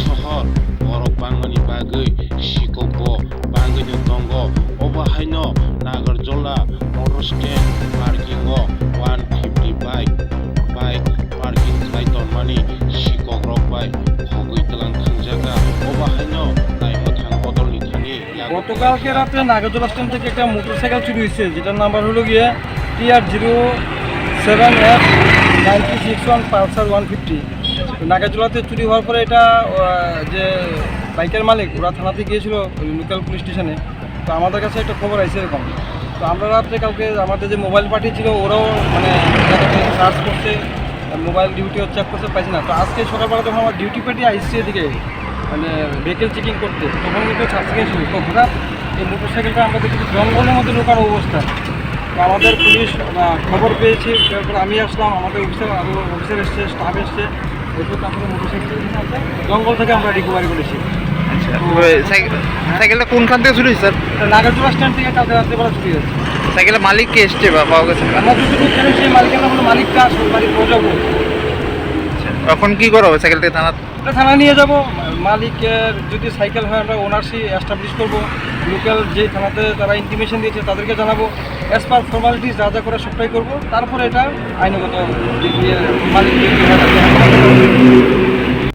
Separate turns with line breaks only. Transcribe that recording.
शहर borok bangmani bagui shikobo bangui tongo obahaino nagarjola motor stand parking o 150 bike parking saiton mani shikok rok bai hogui talang thangjaga obahaino naimo thang bodol ni thani
গতকালকে রাতে নাগরজোলা stand থেকে একটা motorcycle চুরি হয়েছে, যেটার number হলো গিয়ে TR07F9061 Pulsar 150। নাগরজোলাতে চুরি হওয়ার পরে এটা যে বাইকের মালিক ওরা থানাতে গিয়েছিল লোকাল পুলিশ স্টেশনে। তো আমাদের কাছে একটা খবর আছে এরকম। তো আমরা রাত্রে কালকে আমাদের যে মোবাইল পার্টি ছিল ওরাও মানে সার্চ করছে, মোবাইল ডিউটিও চেক করতে পাইছে না। তো আজকে সকালবেলা যখন আমার ডিউটি পার্টি আসছে এদিকে মানে ভেহিকেল চেকিং করতে, তখন কিন্তু ছাড় থেকে ছিল। তো হঠাৎ এই মোটরসাইকেলটা আমরা দেখি জঙ্গলের মধ্যে ঢোকানো অবস্থা। তো আমাদের পুলিশ খবর পেয়েছি, তারপর আমি আসলাম, আমাদের অফিসার আরও অফিসার এসছে, স্টাফ এসছে, এরপর তারপরে মোটরসাইকেল জঙ্গল থেকে আমরা রিকভারি করেছি।
আচ্ছা, সাইকেলটা কোনখান থেকে চুরি হয়েছে স্যার?
নাগরজোলা স্ট্যান্ড থেকে কালকে রাত্রেবেলা চুরি হয়েছে।
সাইকেলের মালিক কে এসছে বা পাওয়া গেছে?
আমরা যতটুকু জানি সেই মালিকের নাম হলো মালিক দাস, বাড়ি পৌঁছাবো।
এখন কি করা হবে সাইকেলটা থানা?
থানায় নিয়ে যাব, মালিকের যদি সাইকেল হয় আমরা ওনারশিপ এস্টাবলিশ করবো, লোকাল যে থানাতে তারা ইন্টিমেশন দিয়েছে তাদেরকে জানাবো, অ্যাজ পার ফর্মালিটিস যা যা করে সবটাই করবো, তারপরে এটা আইনগত দিক দিয়ে মালিক